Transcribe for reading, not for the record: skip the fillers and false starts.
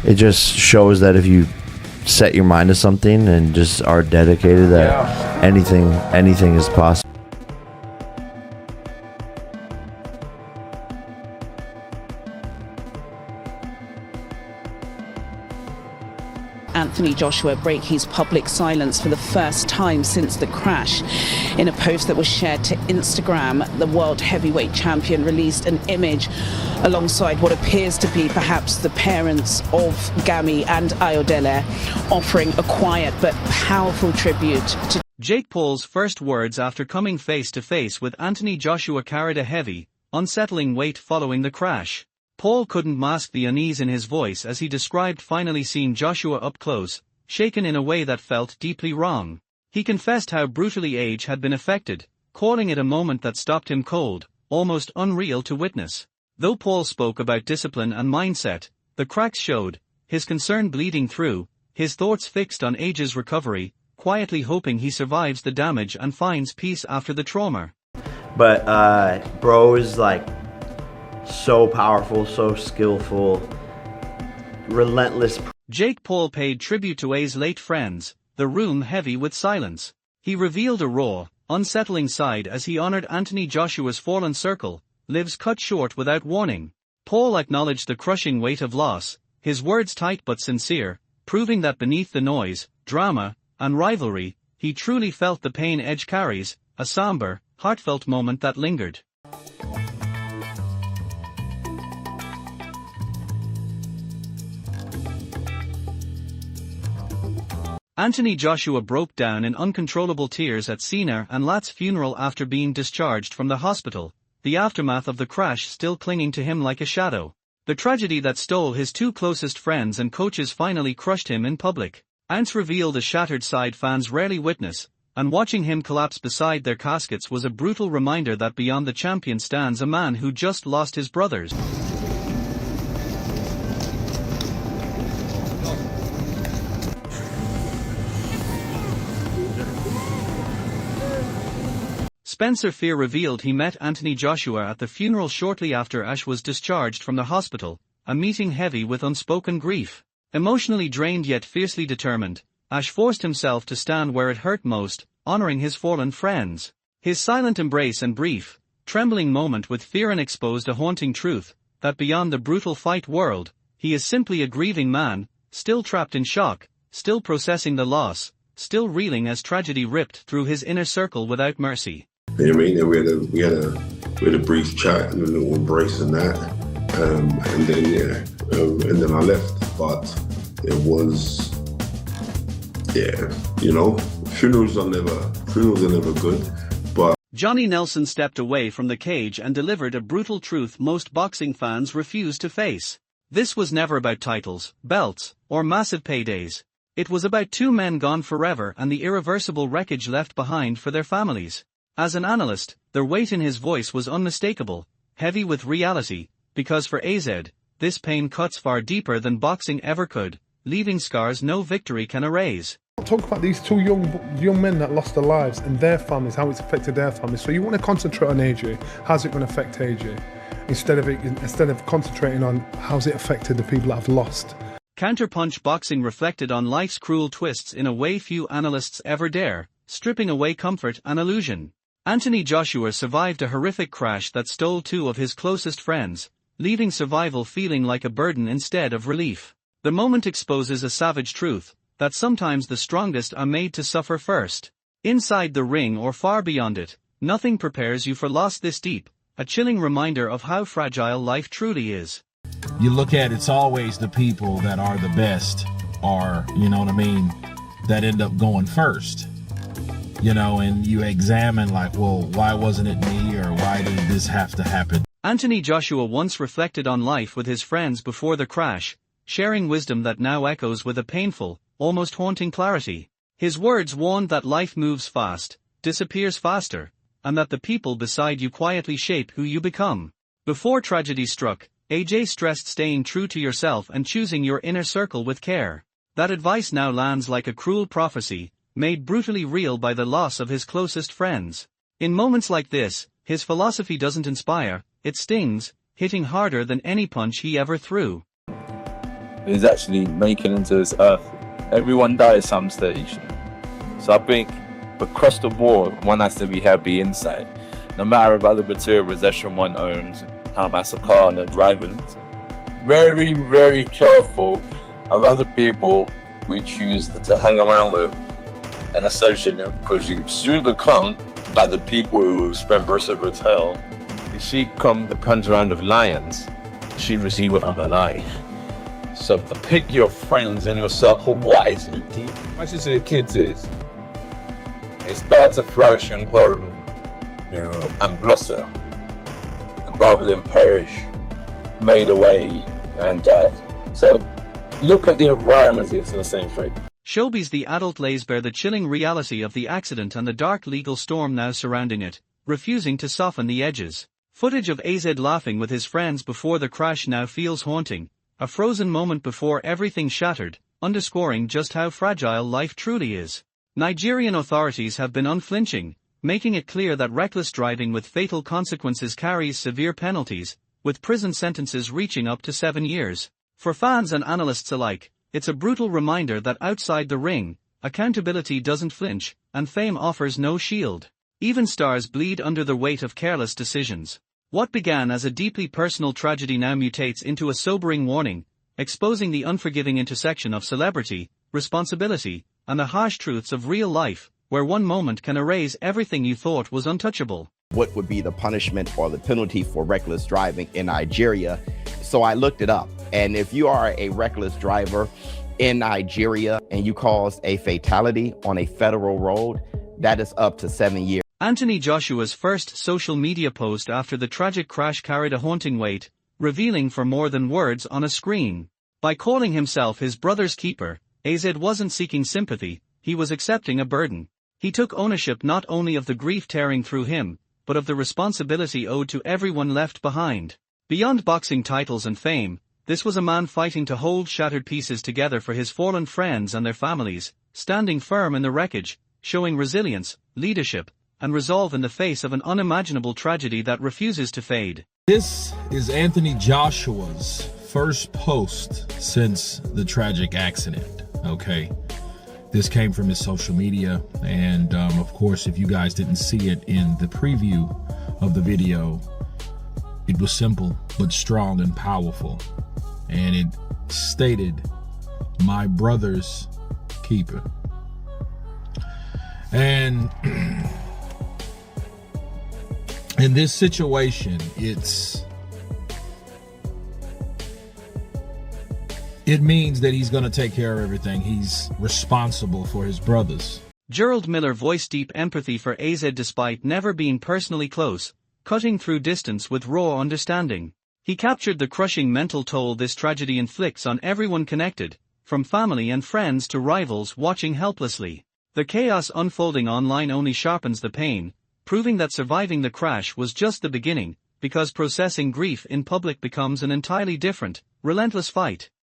it just shows that if you set your mind to something and just are dedicated, that anything is possible. Anthony Joshua break his public silence for the first time since the crash. In a post that was shared to Instagram, the world heavyweight champion released an image alongside what appears to be perhaps the parents of Ghami and Ayodele, offering a quiet but powerful tribute to Jake Paul's first words after coming face to face with Anthony Joshua carried a heavy, unsettling weight following the crash. Paul couldn't mask the unease in his voice as he described finally seeing Joshua up close, shaken in a way that felt deeply wrong. He confessed how brutally age had been affected, calling it a moment that stopped him cold, almost unreal to witness. Though Paul spoke about discipline and mindset, the cracks showed, his concern bleeding through, his thoughts fixed on age's recovery, quietly hoping he survives the damage and finds peace after the trauma. But bro is like so powerful, so skillful, relentless. Jake Paul paid tribute to A's late friends, the room heavy with silence. He revealed a raw, unsettling side as he honored Anthony Joshua's fallen circle, lives cut short without warning. Paul acknowledged the crushing weight of loss, his words tight but sincere, proving that beneath the noise, drama, and rivalry, he truly felt the pain Edge carries, a somber, heartfelt moment that lingered. Anthony Joshua broke down in uncontrollable tears at Sina and Lat's funeral after being discharged from the hospital, the aftermath of the crash still clinging to him like a shadow. The tragedy that stole his two closest friends and coaches finally crushed him in public. Ants revealed a shattered side fans rarely witness, and watching him collapse beside their caskets was a brutal reminder that beyond the champion stands a man who just lost his brothers. Spencer Fear revealed he met Anthony Joshua at the funeral shortly after Ash was discharged from the hospital, a meeting heavy with unspoken grief. Emotionally drained yet fiercely determined, Ash forced himself to stand where it hurt most, honoring his fallen friends. His silent embrace and brief, trembling moment with Fear exposed a haunting truth, that beyond the brutal fight world, he is simply a grieving man, still trapped in shock, still processing the loss, still reeling as tragedy ripped through his inner circle without mercy. You know what I mean? And we had a brief chat and a little embrace and that, and then I left. But it was, funerals are never good. But Johnny Nelson stepped away from the cage and delivered a brutal truth most boxing fans refuse to face. This was never about titles, belts, or massive paydays. It was about two men gone forever and the irreversible wreckage left behind for their families. As an analyst, the weight in his voice was unmistakable, heavy with reality, because for AZ, this pain cuts far deeper than boxing ever could, leaving scars no victory can erase. Talk about these two young men that lost their lives and their families, how it's affected their families. So you want to concentrate on AJ, how's it going to affect AJ, instead of concentrating on how's it affected the people that have lost. Counterpunch boxing reflected on life's cruel twists in a way few analysts ever dare, stripping away comfort and illusion. Anthony Joshua survived a horrific crash that stole two of his closest friends, leaving survival feeling like a burden instead of relief. The moment exposes a savage truth, that sometimes the strongest are made to suffer first. Inside the ring or far beyond it, nothing prepares you for loss this deep, a chilling reminder of how fragile life truly is. You look at it's always the people that are the best, or, that end up going first. And you examine like, well, why wasn't it me, or why did this have to happen? Anthony Joshua once reflected on life with his friends before the crash, sharing wisdom that now echoes with a painful, almost haunting clarity. His words warned that life moves fast, disappears faster, and that the people beside you quietly shape who you become. Before tragedy struck, AJ stressed staying true to yourself and choosing your inner circle with care. That advice now lands like a cruel prophecy, made brutally real by the loss of his closest friends. In moments like this, his philosophy doesn't inspire, it stings, hitting harder than any punch he ever threw. is actually making into this earth. Everyone dies at some stage. So I think across the board, one has to be happy inside. No matter about the material possession one owns, how that's a car and driving. Very, very careful of other people we choose to hang around with and associate them, because you soon become like the people who spend most of its hell. You see, come the conjurant of lions, she receive another lie. So pick your friends and your circle wisely. I should say the kids is, it starts to flourish and grow, and blossom, rather than perish, made away and die. So look at the environment, it's the same thing. Showbiz the adult lays bare the chilling reality of the accident and the dark legal storm now surrounding it, refusing to soften the edges. Footage of AZ laughing with his friends before the crash now feels haunting, a frozen moment before everything shattered, underscoring just how fragile life truly is. Nigerian authorities have been unflinching, making it clear that reckless driving with fatal consequences carries severe penalties, with prison sentences reaching up to 7 years. For fans and analysts alike, it's a brutal reminder that outside the ring, accountability doesn't flinch, and fame offers no shield. Even stars bleed under the weight of careless decisions. What began as a deeply personal tragedy now mutates into a sobering warning, exposing the unforgiving intersection of celebrity, responsibility, and the harsh truths of real life, where one moment can erase everything you thought was untouchable. What would be the punishment or the penalty for reckless driving in Nigeria? So I looked it up. And if you are a reckless driver in Nigeria and you cause a fatality on a federal road, that is up to 7 years. Anthony Joshua's first social media post after the tragic crash carried a haunting weight, revealing for more than words on a screen. By calling himself his brother's keeper, AZ wasn't seeking sympathy, he was accepting a burden. He took ownership not only of the grief tearing through him, but of the responsibility owed to everyone left behind. Beyond boxing titles and fame, this was a man fighting to hold shattered pieces together for his fallen friends and their families, standing firm in the wreckage, showing resilience, leadership, and resolve in the face of an unimaginable tragedy that refuses to fade. This is Anthony Joshua's first post since the tragic accident, okay? This came from his social media, and of course, if you guys didn't see it in the preview of the video, it was simple but strong and powerful. And it stated, "My brother's keeper." And in this situation, it means that he's going to take care of everything. He's responsible for his brothers. Gerald Miller voiced deep empathy for AZ despite never being personally close, cutting through distance with raw understanding. He captured the crushing mental toll this tragedy inflicts on everyone connected, from family and friends to rivals watching helplessly. The chaos unfolding online only sharpens the pain, proving that surviving the crash was just the beginning, because processing grief in public becomes an entirely different, relentless fight.